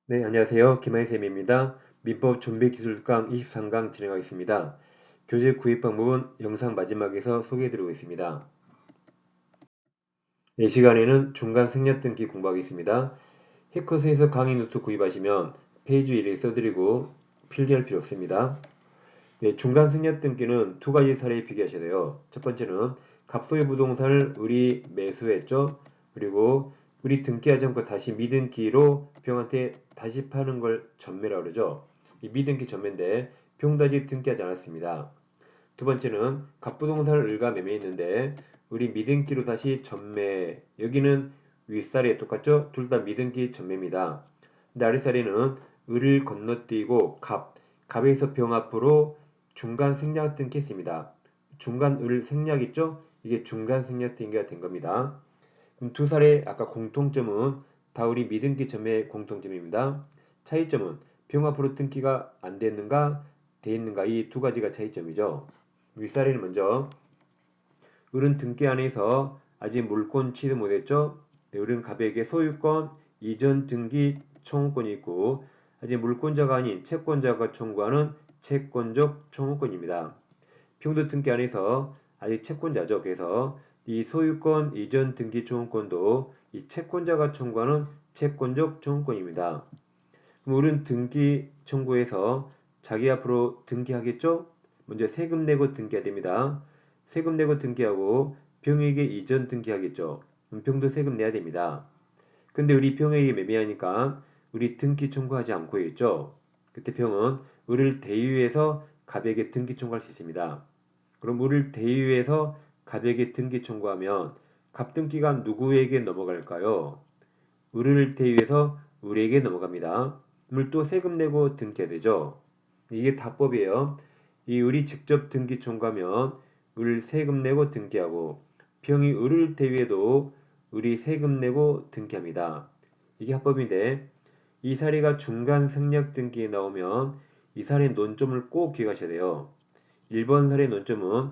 네, 안녕하세요. 김하희쌤입니다. 민법 존비기술강 23강 진행하겠습니다. 교재 구입 방법은 영상 마지막에서 소개해드리고 있습니다. 이 시간에는 중간 생략 등기 공부하겠습니다. 해커스에서 강의 노트 구입하시면 페이지 1에 써드리고 필기할 필요 없습니다. 네, 중간 생략 등기는 두 가지 사례에 비교하셔야 돼요. 첫 번째는 갑소유 부동산을 우리 매수했죠. 그리고 우리 등기하지 않고 다시 미등기로 병한테 다시 파는 걸 전매라고 그러죠. 이 미등기 전매인데 병도 등기하지 않았습니다. 두 번째는 갑부동산을 을과 매매했는데 우리 미등기로 다시 전매. 여기는 윗사례 똑같죠? 둘 다 미등기 전매입니다. 근데 아랫사례는 을을 건너뛰고 갑에서 병 앞으로 중간 생략 등기했습니다. 중간 을 생략 있죠? 이게 중간 생략 등기가 된 겁니다. 그럼 두 사례 아까 공통점은 다 우리 미등기 전매 공통점입니다. 차이점은 병 앞으로 등기가 안 됐는가 돼 있는가 이 두 가지가 차이점이죠. 윗사례는 먼저 을은 등기 안에서 아직 물권 취득 못했죠. 네, 을은 갑에게 소유권 이전 등기 청구권이 있고 아직 물권자가 아닌 채권자가 청구하는 채권적 청구권입니다. 평도 등기 안에서 아직 채권자죠. 그래서 이 소유권 이전 등기 청구권도 이 채권자가 청구하는 채권적 청구권입니다. 그럼 우리는 등기 청구에서 자기 앞으로 등기하겠죠? 먼저 세금 내고 등기해야 됩니다. 세금 내고 등기하고 병에게 이전 등기하겠죠. 그럼 병도 세금 내야 됩니다. 근데 우리 병에게 매매하니까 우리 등기 청구하지 않고 있죠. 그때 병은 을을 대유해서 갑에게 등기 청구할 수 있습니다. 그럼 을을 대유해서 갑에게 등기 청구하면 갑등기가 누구에게 넘어갈까요? 을을 대유해서 을에게 넘어갑니다. 을 또 세금 내고 등기해야 되죠. 이게 답법이에요. 이 을이 직접 등기 청구하면 을 세금 내고 등기하고 병이 을을 대유해도 을이 세금 내고 등기합니다. 이게 합법인데 이 사례가 중간 생략 등기에 나오면 이 사례 논점을 꼭 기억하셔야 돼요. 1번 사례 논점은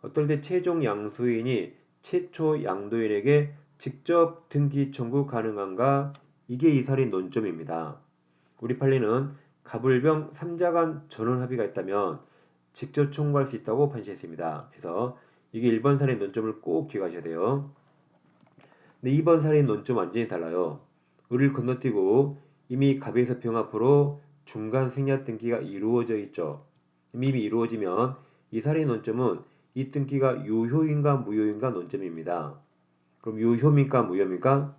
어떨 때 최종 양수인이 최초 양도인에게 직접 등기 청구 가능한가? 이게 이 사례 논점입니다. 우리 판례는 갑을병 3자 간 전원 합의가 있다면 직접 청구할 수 있다고 판시했습니다. 그래서 이게 1번 사례 논점을 꼭 기억하셔야 돼요. 근데 2번 사례 논점 완전히 달라요. 을을 건너뛰고 이미 갑에서 병 앞으로 중간 생략 등기가 이루어져 있죠. 이미 이루어지면 이 사례 논점은 이 등기가 유효인가 무효인가 논점입니다. 그럼 유효입니까 무효입니까?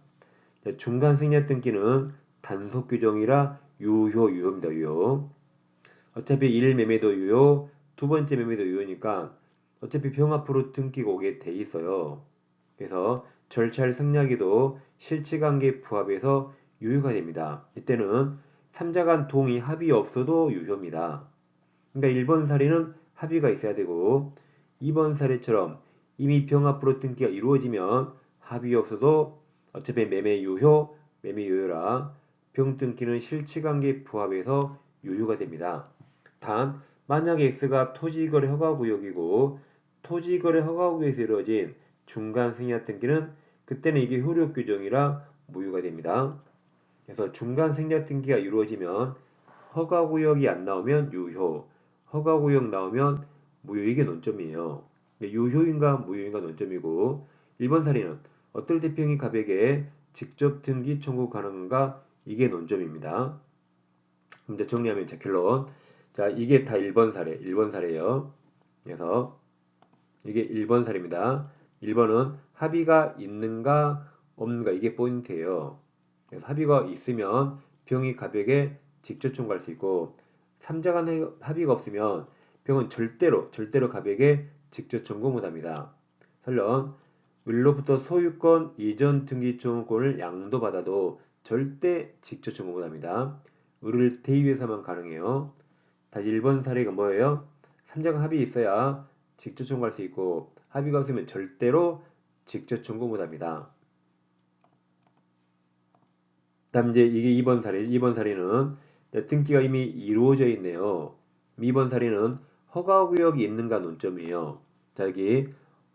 중간 생략 등기는 단속 규정이라 유효입니다. 유효. 어차피 1 매매도 유효, 두 번째 매매도 유효니까 어차피 병 앞으로 등기가 오게 돼 있어요. 그래서 절차를 생략해도 실치관계 부합에서 유효가 됩니다. 이때는 3자 간 동의 합의 없어도 유효입니다. 그러니까 1번 사례는 합의가 있어야 되고 2번 사례처럼 이미 병 앞으로 등기가 이루어지면 합의 없어도 어차피 매매 유효라 병 등기는 실치관계 부합에서 유효가 됩니다. 단 만약에 X가 토지거래 허가구역이고 토지거래 허가구역에서 이루어진 중간 생략 등기는 그때는 이게 효력 규정이라 무효가 됩니다. 그래서 중간 생략 등기가 이루어지면 허가구역이 안 나오면 유효, 허가구역 나오면 무효 이게 논점이에요. 유효인가 무효인가 논점이고 1번 사례는 어떨 때 병이 갑에게 직접 등기 청구 가능한가 이게 논점입니다. 이제 정리하면 자 결론. 자 이게 다 1번 사례, 1번 사례예요. 그래서 이게 1번 사례입니다. 1번은 합의가 있는가 없는가 이게 포인트예요. 그래서 합의가 있으면 병이 갑에게 직접 청구할 수 있고 3자 간 합의가 없으면 병은 절대로 갑에게 직접 청구 못합니다. 설령 을로부터 소유권 이전 등기 청구권을 양도받아도 절대 직접 청구 못합니다. 을을 대위해서만 가능해요. 다시 1번 사례가 뭐예요? 3자 간 합의 있어야 직접 청구할 수 있고 합의가 없으면 절대로 직접 청구 못합니다. 다음 이제 이게 2번 사례. 2번 사례는 등기가 이미 이루어져 있네요. 2번 사례는 허가구역이 있는가 논점이에요. 자 여기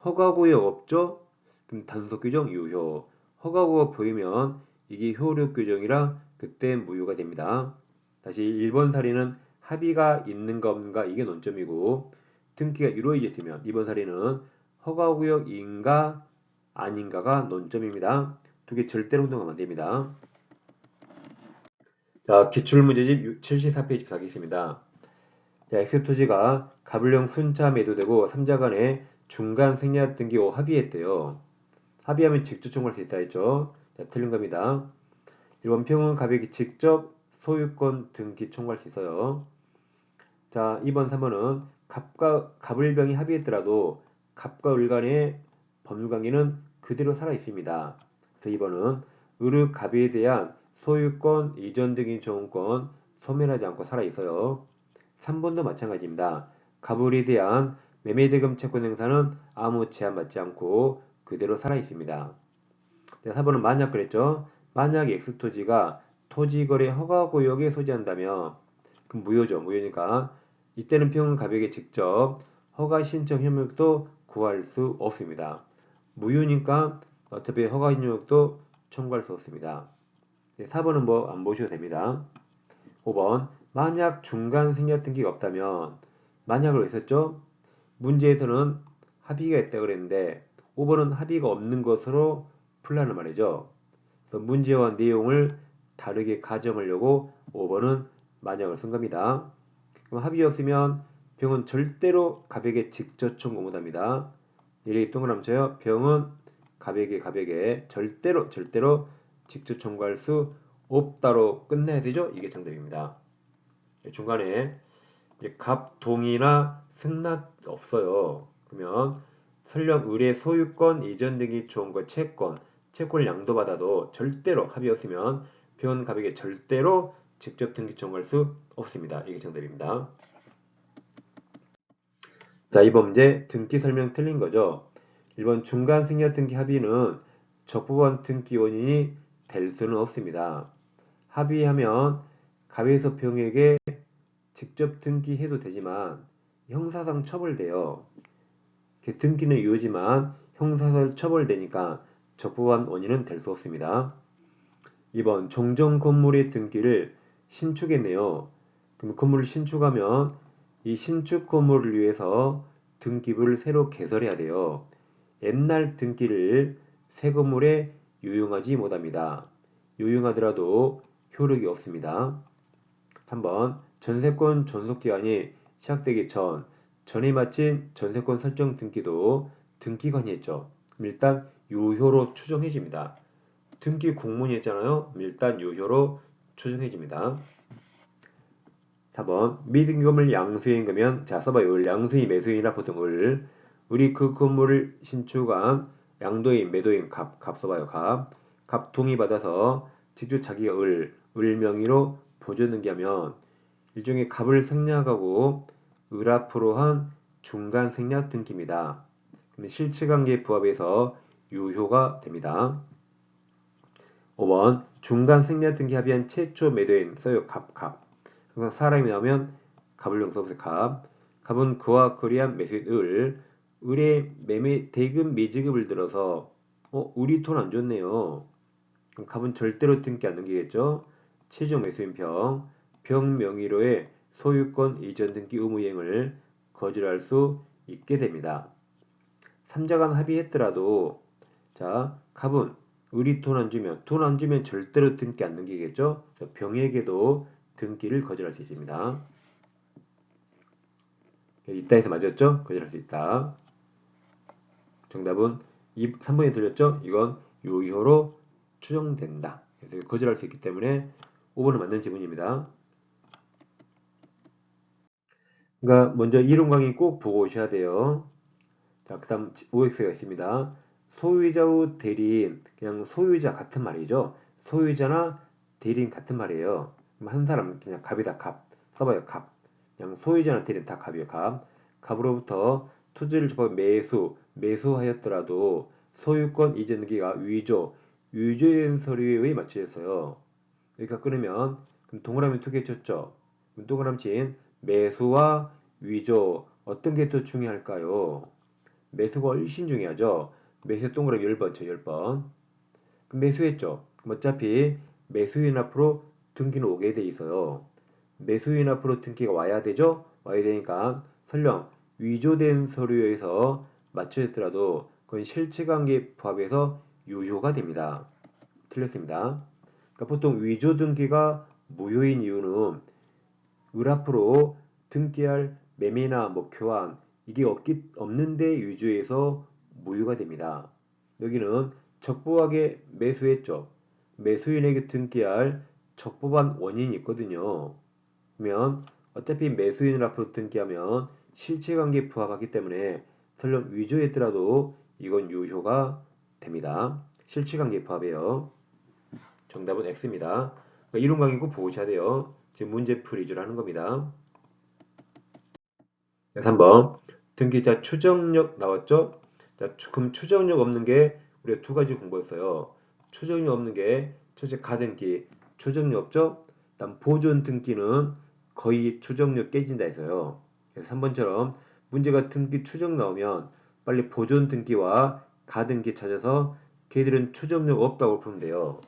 허가구역 없죠? 그럼 단속 규정 유효. 허가구역 보이면 이게 효력 규정이라 그때 무효가 됩니다. 다시 1번 사례는 합의가 있는가 없는가 이게 논점이고 등기가 이루어졌으면 2번 사례는 허가구역인가 아닌가가 논점입니다. 두 개 절대로 혼동하면 안 됩니다. 자, 기출문제집 74페이지 가겠습니다. 자, X토지가 가불령 순차 매도되고 3자 간에 중간 생략 등기 후 합의했대요. 합의하면 직접 청구할 수 있다 했죠. 자, 틀린 겁니다. 1번 평은 가백이 직접 소유권 등기 청구할 수 있어요. 자, 2번, 3번은 갑과 갑을병이 합의했더라도 갑과 을 간의 법률관계는 그대로 살아 있습니다. 그래서 2번은 을의 갑에 대한 소유권 이전 등의 정권 소멸하지 않고 살아 있어요. 3번도 마찬가지입니다. 갑을에 대한 매매대금 채권 행사는 아무 제한 받지 않고 그대로 살아 있습니다. 4번은 만약 그랬죠. 만약 X토지가 토지거래 허가구역에 소지한다면 그럼 무효죠. 무효니까 이때는 평가백에 직접 허가 신청 협력도 구할 수 없습니다. 무효니까 어차피 허가 협력도 청구할 수 없습니다. 4번은 뭐 안 보셔도 됩니다. 5번 만약 중간 생략 등기가 없다면 만약을 했었죠. 문제에서는 합의가 있다고 그랬는데 5번은 합의가 없는 것으로 풀라는 말이죠. 그래서 문제와 내용을 다르게 가정하려고 5번은 만약을 쓴 겁니다. 그럼 합의 없으면 병은 절대로 갑에게 직접 청구 못합니다. 이렇게 동그라미 쳐요. 병은 갑에게 절대로 직접 청구할 수 없다로 끝내야 되죠. 이게 정답입니다. 중간에 갑 동의나 승낙 없어요. 그러면 설령 을의 소유권 이전 등기 초원과 채권을 양도받아도 절대로 합의 없으면 병은 갑에게 절대로 직접 등기 청구할 수 없습니다. 이게 정답입니다. 자, 이번 문제 등기 설명 틀린 거죠. 1번 중간 승낙 등기 합의는 적법한 등기 원인이 될 수는 없습니다. 합의하면 갑에서 병에게 직접 등기해도 되지만 형사상 처벌돼요. 등기는 유효지만 형사상 처벌되니까 적법한 원인은 될 수 없습니다. 2번 종전 건물의 등기를 신축했네요. 그럼 건물을 신축하면 이 신축 건물을 위해서 등기부를 새로 개설해야 돼요. 옛날 등기를 새 건물에 유용하지 못합니다. 유용하더라도 효력이 없습니다. 3번 전세권 존속기간이 시작되기 전에 마친 전세권 설정 등기도 등기관이 했죠. 일단 유효로 추정해집니다. 등기 공문이 했잖아요. 일단 유효로 추정해집니다. 4번 미등기금을 양수인금면 자 써봐요. 을 양수인 매수인이나 보통 을이 그 건물을 신축한 양도인 매도인 갑 써봐요. 갑 동의받아서 직접 자기가 을 명의로 보존등기하면 일종의 갑을 생략하고 을 앞으로 한 중간 생략 등기입니다. 그럼 실체관계 부합해서 유효가 됩니다. 5번 중간 생략 등기 합의한 최초 매도인 써요. 갑 항상 사람이 나오면 갑을 용서없이 갑은 그와 거래한 매수인 을의 매매 대금 미지급을 들어서 을이 돈 안 줬네요. 그럼 갑은 절대로 등기 안 넘기겠죠. 최종 매수인 병 명의로의 소유권 이전 등기 의무 이행을 거절할 수 있게 됩니다. 3자간 합의했더라도 자 갑은 을이 돈 안 주면 절대로 등기 안 넘기겠죠. 병에게도 등기를 거절할 수 있습니다. 있다에서 맞았죠? 거절할 수 있다. 정답은 3번이 틀렸죠? 이건 유효로 추정된다. 그래서 거절할 수 있기 때문에 5번은 맞는 지문입니다. 그러니까 먼저 이론 강의 꼭 보고 오셔야 돼요. 자, 그 다음 OX가 있습니다. 소유자의 대리인, 그냥 소유자 같은 말이죠. 소유자나 대리인 같은 말이에요. 한 사람 그냥 갑이다 써봐요. 그냥 소유자나 대리인 다 갑이에요. 갑으로부터 토지를 접하 매수하였더라도 소유권 이전기가 위조된 서류에 맞춰졌어요. 그러니까 끊으면 그럼 동그라미 2개 쳤죠. 동그라미 친 매수와 위조 어떤 게 더 중요할까요? 매수가 훨씬 중요하죠. 매수 동그라미 10번 쳐 10번. 그럼 매수했죠. 그럼 어차피 매수인 앞으로 등기는 오게 돼 있어요. 매수인 앞으로 등기가 와야 되죠? 와야 되니까 설령 위조된 서류에서 맞춰졌더라도 그건 실체관계 부합에서 유효가 됩니다. 틀렸습니다. 그러니까 보통 위조 등기가 무효인 이유는 을 앞으로 등기할 매매나 뭐 교환 이게 없는데 위조해서 무효가 됩니다. 여기는 적법하게 매수했죠. 매수인에게 등기할 적법한 원인이 있거든요. 그러면 어차피 매수인을 앞으로 등기하면 실체관계에 부합하기 때문에 설령 위조했더라도 이건 유효가 됩니다. 실체관계에 부합해요. 정답은 X입니다. 그러니까 이론 강의 꼭 보셔야 돼요. 지금 문제풀이 위주로 하는 겁니다. 3번 등기자 추정력 나왔죠? 자, 그럼 추정력 없는 게 우리가 두 가지 공부했어요. 추정력 없는 게 첫째 가등기 추정력 없죠? 다음 보존 등기는 거의 추정력 깨진다 해서요. 그래서 3번처럼 문제가 등기 추정 나오면 빨리 보존 등기와 가등기 찾아서 걔들은 추정력 없다고 풀면 돼요.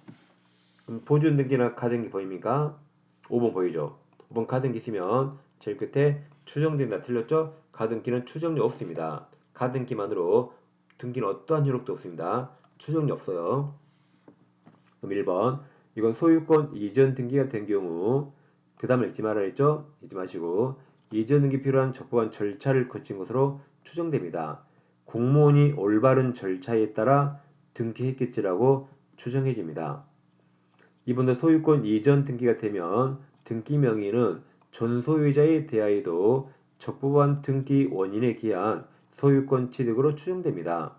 그럼 보존 등기나 가등기 보입니까? 5번 보이죠? 5번 가등기 있으면 제일 끝에 추정된다 틀렸죠? 가등기는 추정력 없습니다. 가등기만으로 등기는 어떠한 효력도 없습니다. 추정력 없어요. 그럼 1번 이건 소유권 이전 등기가 된 경우 그 다음에 읽지 말아 했죠? 읽지 마시고 이전 등기 필요한 적법한 절차를 거친 것으로 추정됩니다. 공무원이 올바른 절차에 따라 등기했겠지라고 추정해집니다. 이번에 소유권 이전 등기가 되면 등기 명의는 전 소유자에 대하여도 적법한 등기 원인에 기한 소유권 취득으로 추정됩니다.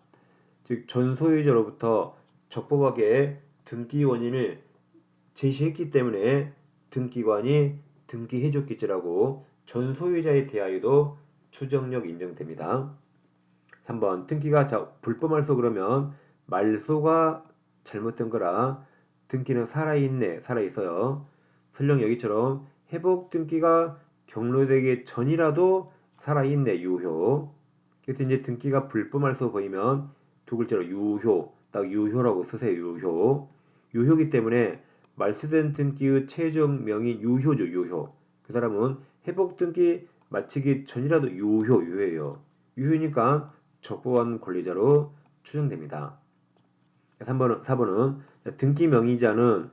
즉, 전 소유자로부터 적법하게 등기 원인을 제시했기 때문에 등기관이 등기해줬겠지라고 전 소유자에 대하여도 추정력 인정됩니다. 3번 등기가 불법 말소 그러면 말소가 잘못된 거라 등기는 살아있네 살아있어요. 설령 여기처럼 회복 등기가 경로되기 전이라도 살아있네 유효. 그래서 이제 등기가 불법 말소 보이면 두 글자로 유효 딱 유효라고 쓰세요. 유효. 유효기 때문에 말소된 등기의 최종 명의 유효죠. 유효. 그 사람은 회복 등기 마치기 전이라도 유효예요. 유효니까 적법한 권리자로 추정됩니다. 4번은 등기 명의자는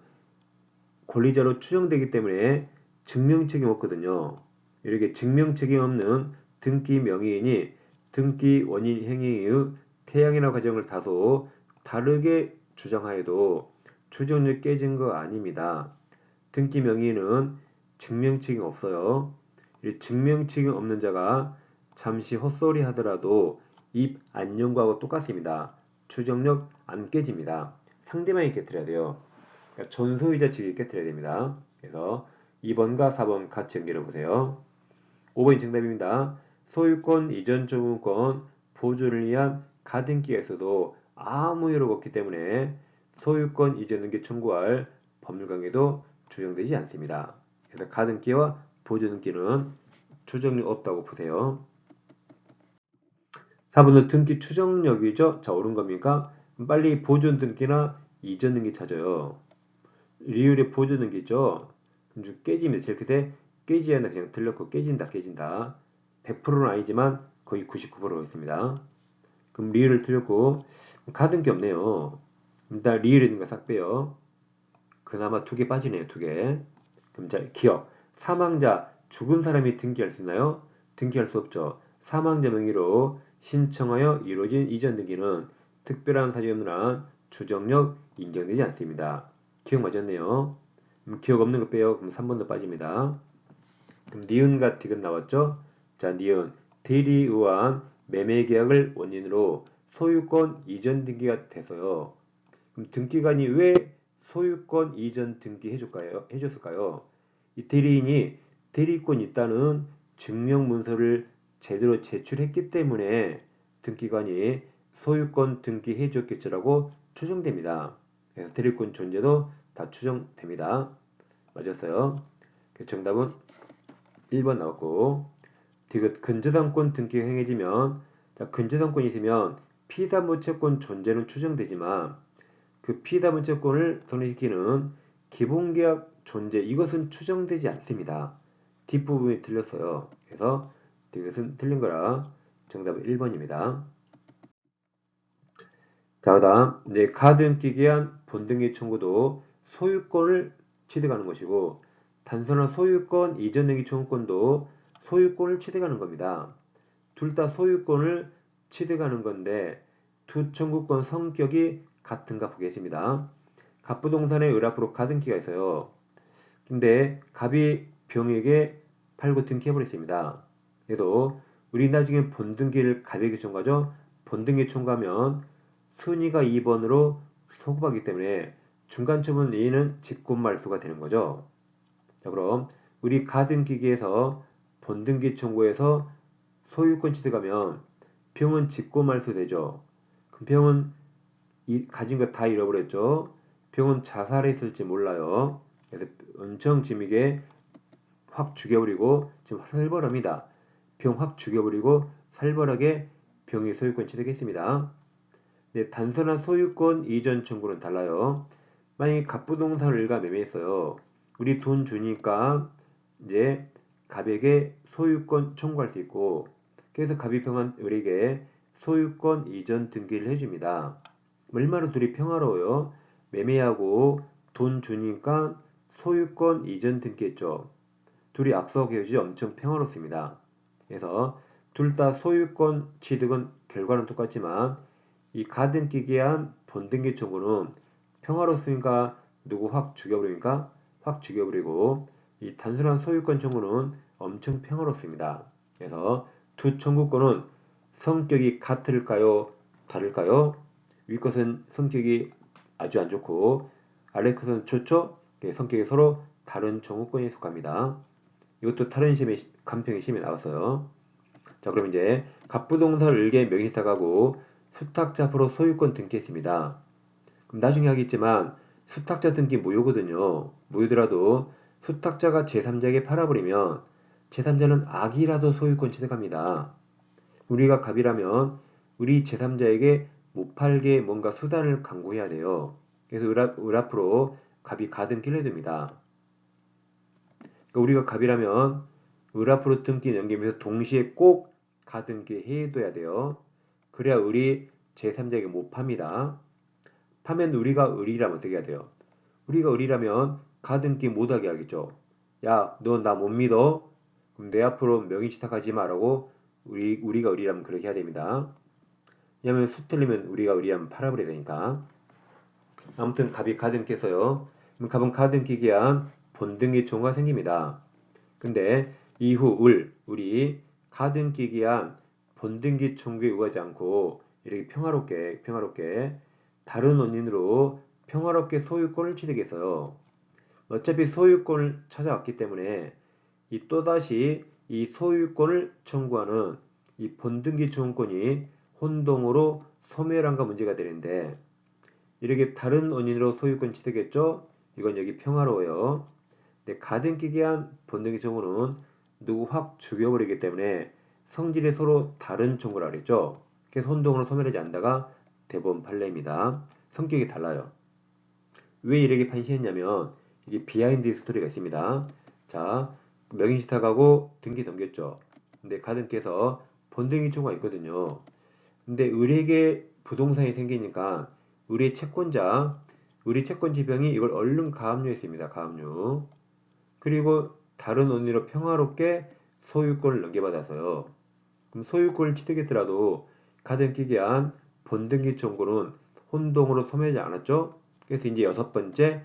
권리자로 추정되기 때문에 증명책임 없거든요. 이렇게 증명책임 없는 등기 명의인이 등기 원인 행위의 태양이나 과정을 다소 다르게 주장하여도 추정력 깨진 거 아닙니다. 등기 명의인은 증명책임 없어요. 증명책임 없는 자가 잠시 헛소리 하더라도 입 안 연 거하고 똑같습니다. 추정력 안 깨집니다. 상대방이 깨뜨려야 돼요. 그러니까 전소유자 측이 깨뜨려야 됩니다. 그래서 2번과 4번 같이 연결해 보세요. 5번이 정답입니다. 소유권 이전 조문권 보존을 위한 가등기가 있어도 아무 효력 없기 때문에 소유권 이전 등기 청구할 법률관계도 주정되지 않습니다. 그래서 가등기와 보존 등기는 추정력 없다고 보세요. 4번은 등기 추정력이죠. 자, 옳은 겁니까? 빨리 보존 등기나 이전 등기 찾아요. 리을의 보존 등기 있죠. 그럼 깨집니다. 제일 끝에 깨지지 않나 그냥 틀렸고 깨진다. 100%는 아니지만 거의 99% 있습니다. 그럼 리을을 틀렸고 가등기 없네요. 일단 리을에 있는 거 싹 빼요. 그나마 2개 빠지네요. 2개. 그럼 자, 기억. 사망자, 죽은 사람이 등기할 수 있나요? 등기할 수 없죠. 사망자 명의로 신청하여 이루어진 이전 등기는 특별한 사정이 없는 한 추정력 인정되지 않습니다. 기억 맞았네요. 기억 없는 거 빼요. 그럼 3번도 빠집니다. 그럼 니은과 디귿 나왔죠? 자, 니은. 대리에 의한 매매 계약을 원인으로 소유권 이전 등기가 돼서요. 그럼 등기관이 왜 소유권 이전 등기 해줬을까요? 이 대리인이 대리권이 있다는 증명문서를 제대로 제출했기 때문에 등기관이 소유권 등기해줬겠지라고 추정됩니다. 그래서 대리권 존재도 다 추정됩니다. 맞았어요. 정답은 1번 나왔고 디귿 근저당권 등기가 행해지면 자, 근저당권이 있으면 피사무채권 존재는 추정되지만 그 피사무채권을 성립시키는 기본계약 존재, 이것은 추정되지 않습니다. 뒷부분이 틀렸어요. 그래서 이것은 틀린 거라 정답은 1번입니다. 자, 그다음 이제 가등기에 의한 본등기 청구도 소유권을 취득하는 것이고, 단순한 소유권 이전 등기 청구권도 소유권을 취득하는 겁니다. 둘 다 소유권을 취득하는 건데 두 청구권 성격이 같은가 보겠습니다. 갑부동산의 을앞으로 가등기가 있어요. 근데 갑이 병에게 팔고 등기해버렸습니다. 그래도 우리 나중에 본등기를 갑에게 청구하죠. 본등기 청구하면 순위가 2번으로 소급하기 때문에 중간점은 A는 직권말소가 되는 거죠. 자, 그럼 우리 가등기기에서 본등기 청구에서 소유권 취득하면 병은 직권말소 되죠. 그럼 병은 가진 거 다 잃어버렸죠. 병은 자살했을지 몰라요. 그래서 엄청 지미게 확 죽여버리고 지금 살벌합니다. 병 확 죽여버리고 살벌하게 병의 소유권 취득했습니다. 네, 단순한 소유권 이전 청구는 달라요. 만약에 갑부동산을 을과 매매했어요. 우리 돈 주니까 이제 갑에게 소유권 청구할 수 있고, 그래서 갑이 평한 을에게 소유권 이전 등기를 해줍니다. 얼마나 둘이 평화로워요. 매매하고 돈 주니까 소유권 이전 등기했죠. 둘이 악수하고 헤어지지 엄청 평화롭습니다. 그래서 둘 다 소유권 취득은 결과는 똑같지만 이 가등기에 한 본등기 청구는 평화롭습니까? 누구 확 죽여버립니까? 확 죽여버리고, 이 단순한 소유권 청구는 엄청 평화롭습니다. 그래서 두 청구권은 성격이 같을까요? 다를까요? 위 것은 성격이 아주 안 좋고 아래 것은 좋죠? 성격이 서로 다른 청구권에 속합니다. 이것도 다른 시험에 간평의 시험에 나왔어요. 자, 그럼 이제 갑부동산 을계 명의사가고 수탁자 앞으로 소유권 등기했습니다. 그럼 나중에 하겠지만 수탁자 등기 무효거든요. 무효더라도 수탁자가 제3자에게 팔아버리면 제3자는 악이라도 소유권 취득합니다. 우리가 갑이라면 우리 제3자에게 못 팔게 뭔가 수단을 강구해야 돼요. 그래서 을 앞으로 갑이 가등기를 해둡니다. 그러니까 우리가 갑이라면 을 앞으로 등기 넘기면서 동시에 꼭 가등기 해둬야 돼요. 그래야 을이 제3자에게 못 팝니다. 파면 우리가 을이라면 어떻게 해야 돼요? 우리가 을이라면 가등기 못하게 하겠죠. 야, 너 나 못 믿어? 그럼 내 앞으로 명의 시탁하지 마라고 우리가 을이라면 그렇게 해야 됩니다. 왜냐면 수 틀리면 우리가 을이라면 팔아버려야 되니까. 아무튼 갑이 가등기해서요. 그럼 갑은 가등기 기한 본등기 청구가 생깁니다. 근데 이후 을이 가등기 기한 본등기 청구에 의하지 않고 이렇게 평화롭게 다른 원인으로 평화롭게 소유권을 취득했어요. 어차피 소유권을 찾아왔기 때문에 또다시 이 소유권을 청구하는 이 본등기 청구권이 혼동으로 소멸한가 문제가 되는데, 이렇게 다른 원인으로 소유권 취득했죠? 이건 여기 평화로워요. 근데 가등기 기한 본등기 청구는 누구 확 죽여버리기 때문에 성질이 서로 다른 청구라 그랬죠? 그래서 혼동으로 소멸하지 않다가 대법원 판례입니다. 성격이 달라요. 왜 이렇게 판시했냐면 이게 비하인드 스토리가 있습니다. 자, 명의시탁하고 등기 넘겼죠. 근데 가등기에서 본등기 청구가 있거든요. 근데 을에게 부동산이 생기니까 을의 채권자, 을의 채권 지병이 이걸 얼른 가압류했습니다. 가압류. 그리고 다른 원리로 평화롭게 소유권을 넘겨받아서요. 그럼 소유권을 취득했더라도 가등기 기한 본등기 청구는 혼동으로 소멸하지 않았죠. 그래서 이제 여섯 번째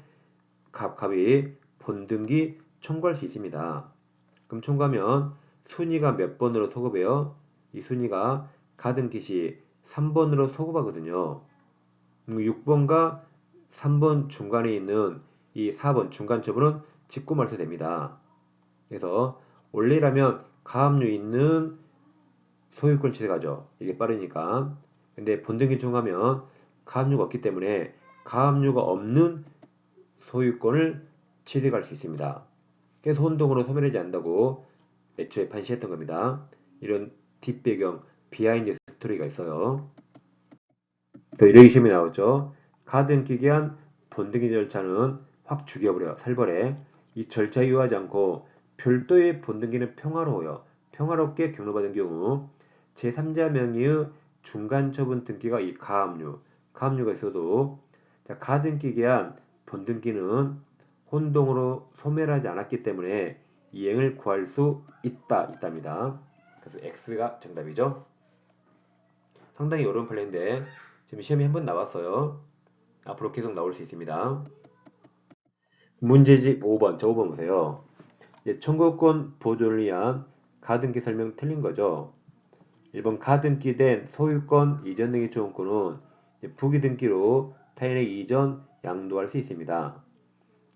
갑이 본등기 청구할 수 있습니다. 그럼 청구하면 순위가 몇 번으로 소급해요? 이 순위가 가등기 시 3번으로 소급하거든요. 6번과 3번 중간에 있는 이 4번 중간점으로는 직구말소됩니다. 그래서 원래라면 가압류 있는 소유권 취득하죠. 이게 빠르니까. 근데 본등기 청구하면 가압류가 없기 때문에 가압류가 없는 소유권을 취득할 수 있습니다. 그래서 혼동으로 소멸하지 않는다고 애초에 판시했던 겁니다. 이런 뒷배경, 비하인드 스토리가 있어요. 이렇게 시험이 나오죠. 가등기 기한 본등기 절차는 확 죽여버려, 살벌해. 이 절차에 유하지 않고 별도의 본등기는 평화로워요. 평화롭게 경로받은 경우 제3자 명의의 중간 처분 등기가 이 가압류가 있어도 자, 가등기 기한 본등기는 혼동으로 소멸하지 않았기 때문에 이행을 구할 수 있답니다. 그래서 X가 정답이죠. 상당히 어려운 판례인데 지금 시험이 한 번 나왔어요. 앞으로 계속 나올 수 있습니다. 문제집 5번, 저 5번 보세요. 청구권 보존을 위한 가등기 설명 틀린 거죠. 1번 가등기된 소유권 이전 등기 청구권은 부기등기로 타인에게 이전, 양도할 수 있습니다.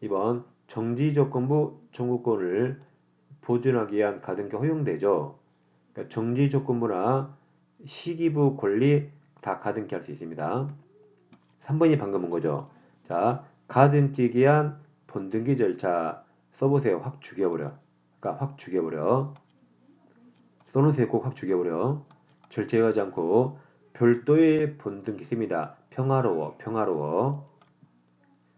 2번 정지조건부 청구권을 보존하기 위한 가등기 허용되죠. 그러니까 정지조건부나 시기부 권리 다 가등기 할 수 있습니다. 3번이 방금 본 거죠. 자, 가등기 기한 본등기 절차 써보세요. 확 죽여버려. 그러니까 확 죽여버려. 써놓으세요. 꼭 확 죽여버려. 절제하지 않고 별도의 본등기 씁니다. 평화로워.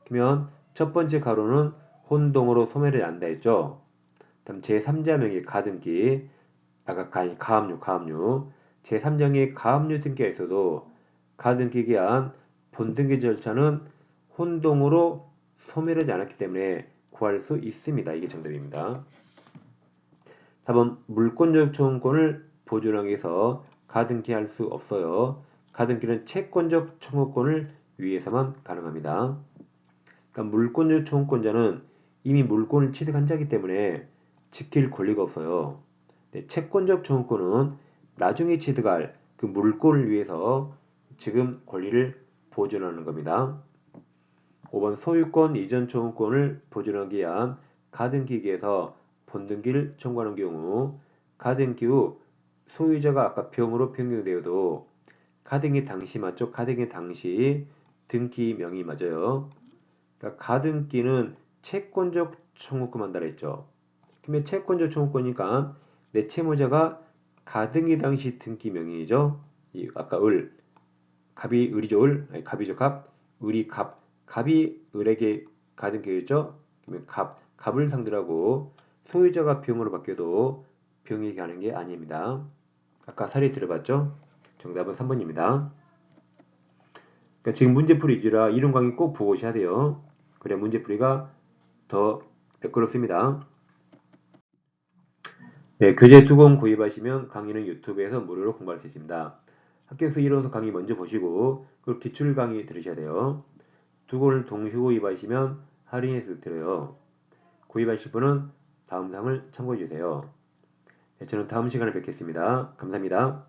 그러면 첫 번째 가로는 혼동으로 소멸이 안다 했죠. 다음 제3자 명의 가등기, 아까 가압류. 제3자의 가압류 등기가 있어도 가등기 기한 본등기 절차는 혼동으로 소멸하지 않았기 때문에 구할 수 있습니다. 이게 정답입니다. 4번 물권적 청구권을 보존하기 위해서 가등기할 수 없어요. 가등기는 채권적 청구권을 위해서만 가능합니다. 그러니까 물권적 청구권자는 이미 물권을 취득한 자이기 때문에 지킬 권리가 없어요. 네, 채권적 청구권은 나중에 취득할 그 물권을 위해서 지금 권리를 보존하는 겁니다. 5번 소유권 이전 청구권을 보존하기 위한 가등기기에서 본등기를 청구하는 경우 가등기 후 소유자가 아까 병으로 변경되어도 가등기 당시 맞죠? 가등기 당시 등기 명의 맞아요. 그러니까 가등기는 채권적 청구권 한다 했죠. 그러면 채권적 청구권이니까 내 채무자가 가등기 당시 등기 명의죠. 이 아까 갑이 을이죠. 아니, 갑이죠. 을이 갑이 을에게 가등기였죠. 그러면 갑을 상대로 하고 소유자가 병으로 바뀌어도 병에게 하는 게 아닙니다. 아까 사례 들어봤죠? 정답은 3번입니다. 그러니까 지금 문제풀이 위주라 이론 강의 꼭 보고 오셔야 돼요. 그래야 문제풀이가 더 매끄럽습니다. 네, 교재 두 권 구입하시면 강의는 유튜브에서 무료로 공부할 수 있습니다. 합격서 이론서 강의 먼저 보시고 그리고 기출 강의 들으셔야 돼요. 두 권을 동시 구입하시면 할인해서 드려요. 구입하실 분은 다음 사항을 참고해 주세요. 네, 저는 다음 시간에 뵙겠습니다. 감사합니다.